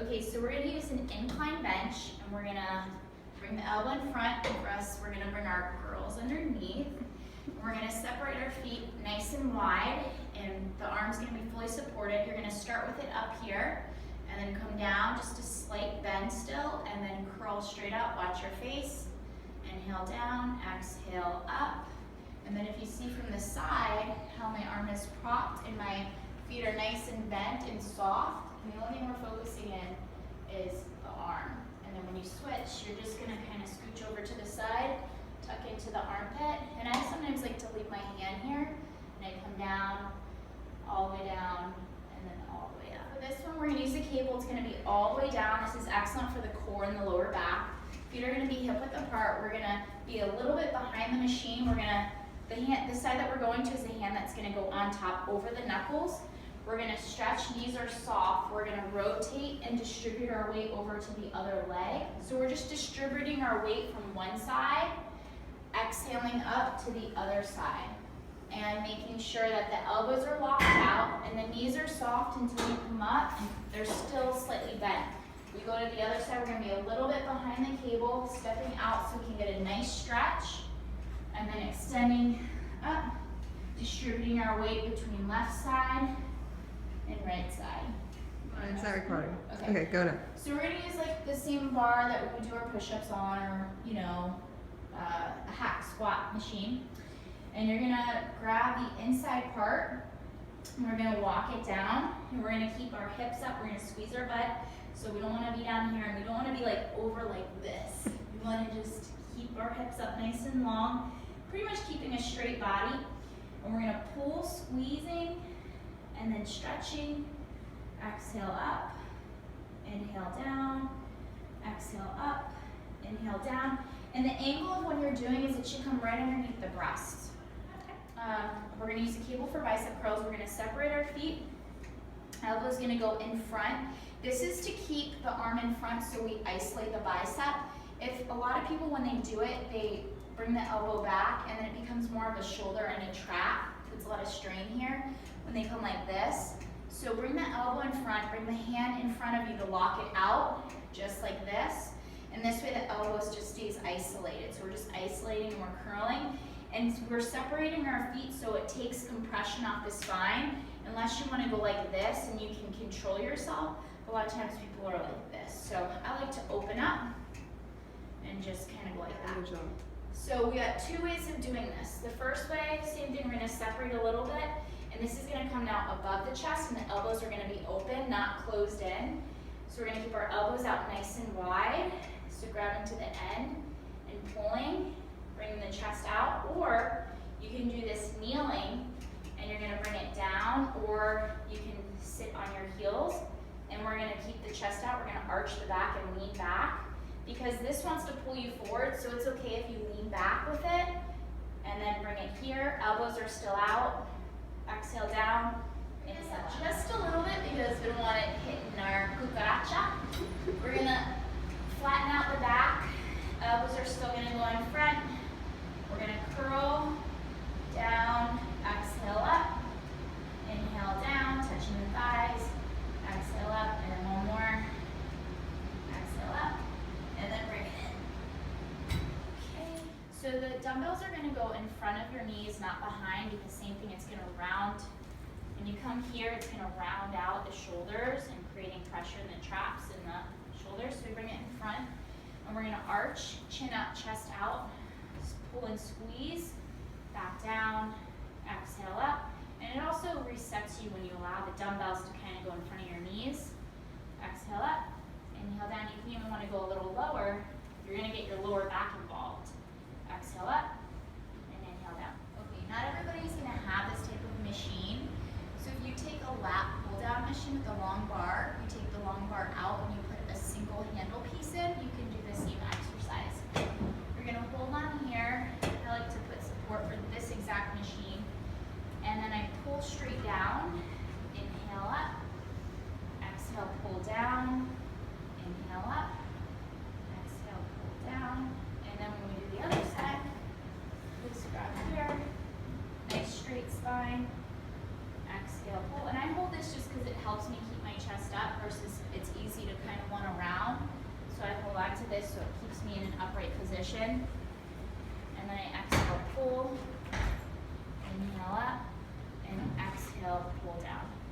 Okay, so we're gonna use an incline bench, and we're gonna bring the elbow in front, and for us, we're gonna bring our girls underneath. We're gonna separate our feet nice and wide, and the arm's gonna be fully supported. You're gonna start with it up here, and then come down, just a slight bend still, and then curl straight up, watch your face. Inhale down, exhale up. And then if you see from the side how my arm is propped and my feet are nice and bent and soft, and the only thing we're focusing in is the arm. And then when you switch, you're just gonna kind of scooch over to the side, tuck into the armpit. And I sometimes like to leave my hand here, and I come down, all the way down, and then all the way up. For this one, we're gonna use a cable. It's gonna be all the way down. This is excellent for the core and the lower back. Feet are gonna be hip width apart. We're gonna be a little bit behind the machine. We're gonna, the side that we're going to is the hand that's gonna go on top over the knuckles. We're gonna stretch, knees are soft. We're gonna rotate and distribute our weight over to the other leg. So we're just distributing our weight from one side, exhaling up to the other side. And making sure that the elbows are locked out and the knees are soft until you come up and they're still slightly bent. We go to the other side, we're gonna be a little bit behind the cable, stepping out so we can get a nice stretch, and then extending up, distributing our weight between left side and right side. Is that recording? Okay. Go now. So we're gonna use like the same bar that we would do our push-ups on, or a hack squat machine. And you're gonna grab the inside part, and we're gonna walk it down, and we're gonna keep our hips up, we're gonna squeeze our butt, so we don't wanna be down here, and we don't wanna be like over like this. We wanna just keep our hips up nice and long, pretty much keeping a straight body. And we're gonna pull, squeezing, and then stretching. Exhale up, inhale down, exhale up, inhale down. And the angle of when you're doing is it should come right underneath the breast. We're gonna use a cable for bicep curls. We're gonna separate our feet. Elbow's gonna go in front. This is to keep the arm in front so we isolate the bicep. If a lot of people, when they do it, they bring the elbow back and then it becomes more of a shoulder and a trap. Puts a lot of strain here when they come like this. So bring the elbow in front, bring the hand in front of you to lock it out, just like this. And this way the elbows just stays isolated. So we're just isolating and we're curling. And we're separating our feet so it takes compression off the spine, unless you want to go like this and you can control yourself. A lot of times people are like this. So I like to open up and just kind of go like that. Good job. So we got two ways of doing this. The first way, same thing, we're gonna separate a little bit, and this is gonna come down above the chest, and the elbows are gonna be open, not closed in. So we're gonna keep our elbows out nice and wide. So grabbing to the end and pulling, bringing the chest out, or you can do this kneeling, and you're gonna bring it down, or you can sit on your heels, and we're gonna keep the chest out. We're gonna arch the back and lean back, because this wants to pull you forward, so it's okay if you lean back with it, and then bring it here. Elbows are still out. Exhale down. Just a little bit, because we don't want it hitting our cucaracha. We're gonna flatten out the back. Elbows are still gonna go in front. We're gonna curl down, exhale up, inhale down, touching the thighs, exhale up, and then one more. Exhale up, and then bring it in. Okay, so the dumbbells are gonna go in front of your knees, not behind, because same thing, it's gonna round. When you come here, it's gonna round out the shoulders and creating pressure in the traps in the shoulders. So we bring it in front, and we're gonna arch, chin up, chest out, pull and squeeze, back down, exhale up. And it also resets you when you allow the dumbbells to kind of go in front of your knees. Exhale up, inhale down. You can even want to go a little lower. You're gonna get your lower back involved. Exhale up, and inhale down. Okay, not everybody's gonna have this type of machine. So if you take a lat pull down machine with a long bar, you take the long bar out and you put a single handle piece in, you can do the same exercise. You're gonna hold on here. I like to put support for this exact machine. And then I pull straight down, inhale up, exhale be in an upright position. And then I exhale, pull, inhale up, and exhale, pull down.